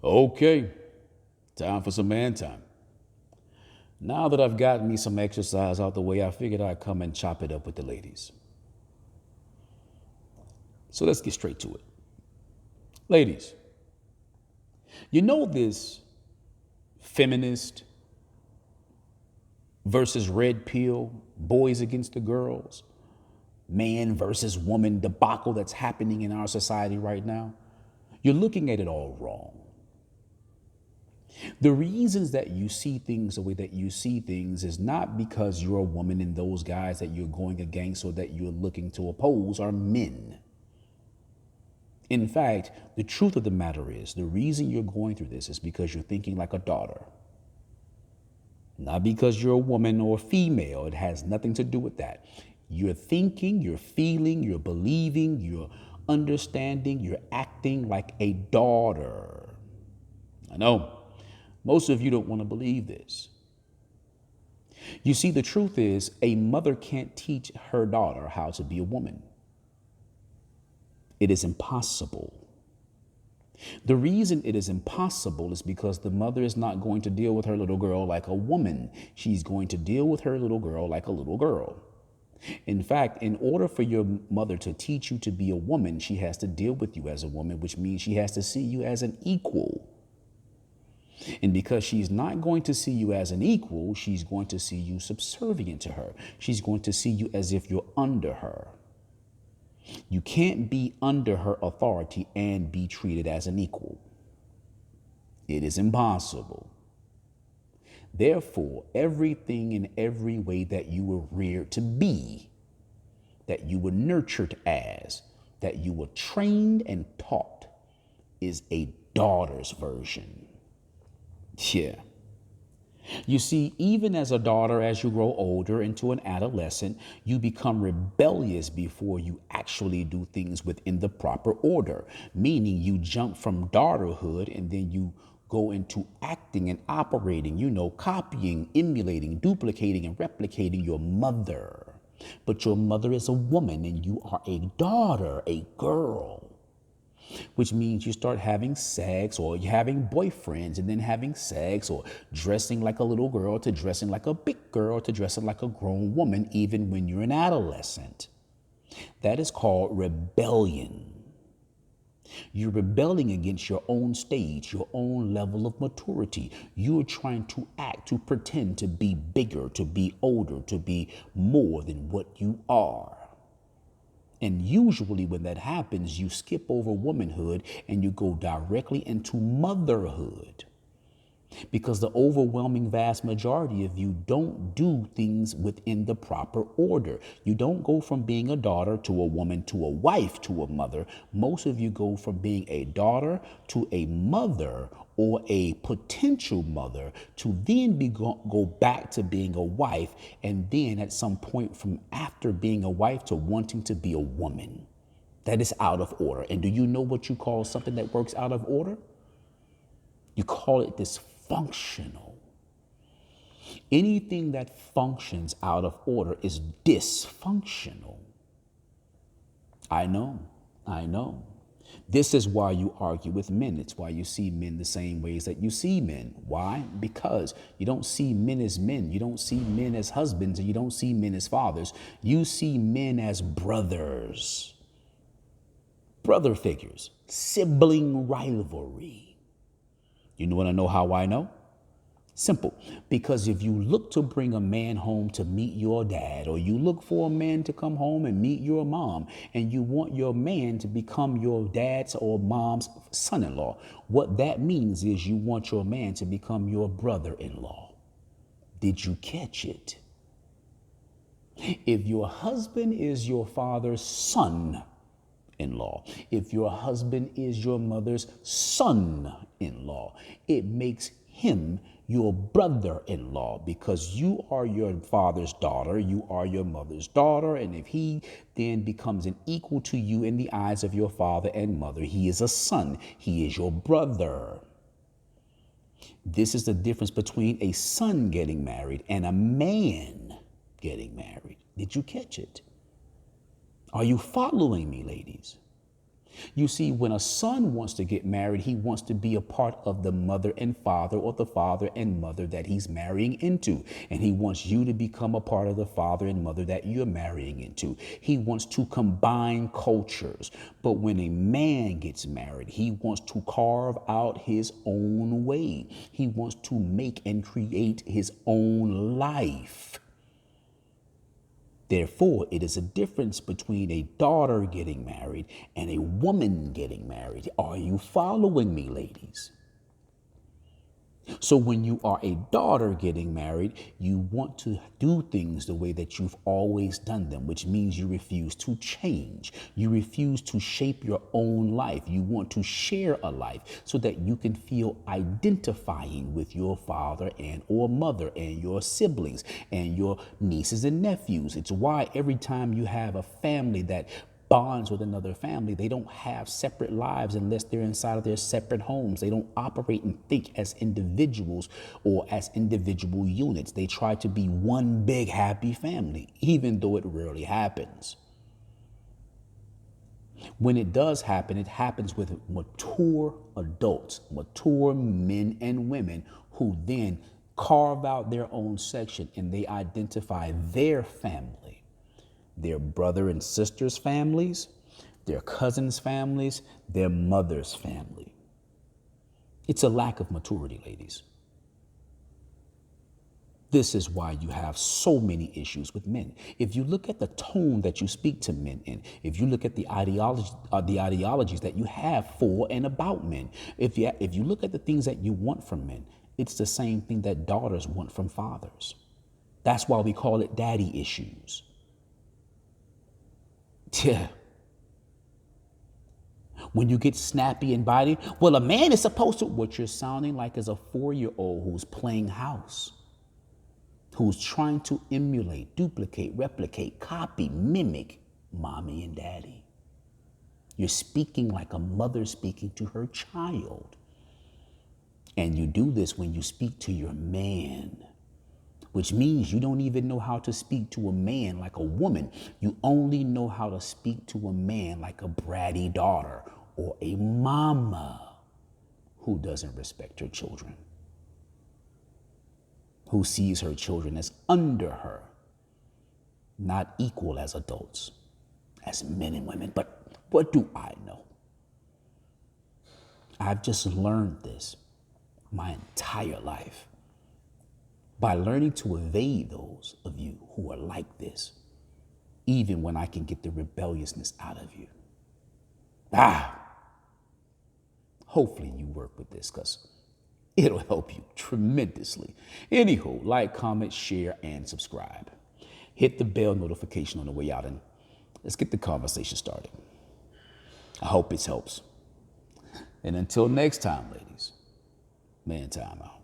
Okay, time for some man time. Now that I've gotten me some exercise out the way, I figured I'd come and chop it up with the ladies. So let's get straight to it. Ladies, you know this feminist versus red pill, boys against the girls, man versus woman debacle that's happening in our society right now? You're looking at it all wrong. The reasons that you see things the way that you see things is not because you're a woman and those guys that you're going against or that you're looking to oppose are men. In fact, the truth of the matter is the reason you're going through this is because you're thinking like a daughter. Not because you're a woman or female. It has nothing to do with that. You're thinking, you're feeling, you're believing, you're understanding, you're acting like a daughter. I know. Most of you don't want to believe this. You see, the truth is a mother can't teach her daughter how to be a woman. It is impossible. The reason it is impossible is because the mother is not going to deal with her little girl like a woman. She's going to deal with her little girl like a little girl. In fact, in order for your mother to teach you to be a woman, she has to deal with you as a woman, which means she has to see you as an equal. And because she's not going to see you as an equal, she's going to see you subservient to her. She's going to see you as if you're under her. You can't be under her authority and be treated as an equal. It is impossible. Therefore, everything in every way that you were reared to be, that you were nurtured as, that you were trained and taught, is a daughter's version. Yeah. You see, even as a daughter, as you grow older into an adolescent, you become rebellious before you actually do things within the proper order, meaning you jump from daughterhood and then you go into acting and operating, copying, emulating, duplicating, and replicating your mother. But your mother is a woman and you are a daughter, a girl. Which means you start having sex or you're having boyfriends and then having sex or dressing like a little girl to dressing like a big girl to dressing like a grown woman, even when you're an adolescent. That is called rebellion. You're rebelling against your own stage, your own level of maturity. You're trying to act, to pretend to be bigger, to be older, to be more than what you are. And usually when that happens, you skip over womanhood and you go directly into motherhood. Because the overwhelming vast majority of you don't do things within the proper order. You don't go from being a daughter to a woman to a wife to a mother. Most of you go from being a daughter to a mother or a potential mother to then go back to being a wife, and then at some point from after being a wife to wanting to be a woman. That is out of order. And do you know what you call something that works out of order? You call it dysfunctional. Anything that functions out of order is dysfunctional. I know. This is why you argue with men. It's why you see men the same ways that you see men. Why? Because you don't see men as men. You don't see men as husbands, and you don't see men as fathers. You see men as brothers. Brother figures. Sibling rivalry. You want to know how I know? Simple. Because if you look to bring a man home to meet your dad, or you look for a man to come home and meet your mom, and you want your man to become your dad's or mom's son-in-law, what that means is you want your man to become your brother-in-law. Did you catch it? If your husband is your father's son-in-law, if your husband is your mother's son-in-law, it makes him your brother-in-law, because you are your father's daughter, you are your mother's daughter, and if he then becomes an equal to you in the eyes of your father and mother, he is a son, he is your brother. This is the difference between a son getting married and a man getting married. Did you catch it? Are you following me, ladies? You see, when a son wants to get married, he wants to be a part of the mother and father, or the father and mother that he's marrying into. And he wants you to become a part of the father and mother that you're marrying into. He wants to combine cultures. But when a man gets married, he wants to carve out his own way. He wants to make and create his own life. Therefore, it is a difference between a daughter getting married and a woman getting married. Are you following me, ladies? So when you are a daughter getting married, you want to do things the way that you've always done them, which means you refuse to change. You refuse to shape your own life. You want to share a life so that you can feel identifying with your father and or mother and your siblings and your nieces and nephews. It's why every time you have a family that bonds with another family, they don't have separate lives unless they're inside of their separate homes. They don't operate and think as individuals or as individual units. They try to be one big happy family, even though it rarely happens. When it does happen, it happens with mature adults, mature men and women who then carve out their own section and they identify their family, their brother and sisters' families, their cousins' families, their mother's family. It's a lack of maturity, ladies. This is why you have so many issues with men. If you look at the tone that you speak to men in, if you look at the ideologies that you have for and about men, if you look at the things that you want from men, it's the same thing that daughters want from fathers. That's why we call it daddy issues. Yeah. When you get snappy and biting, well, a man is supposed to, what you're sounding like is a 4-year-old who's playing house, who's trying to emulate, duplicate, replicate, copy, mimic mommy and daddy. You're speaking like a mother speaking to her child. And you do this when you speak to your man, which means you don't even know how to speak to a man like a woman. You only know how to speak to a man like a bratty daughter or a mama who doesn't respect her children, who sees her children as under her, not equal as adults, as men and women. But what do I know? I've just learned this my entire life. By learning to evade those of you who are like this, even when I can get the rebelliousness out of you. Hopefully you work with this because it'll help you tremendously. Anywho, like, comment, share, and subscribe. Hit the bell notification on the way out and let's get the conversation started. I hope it helps. And until next time, ladies, man time out.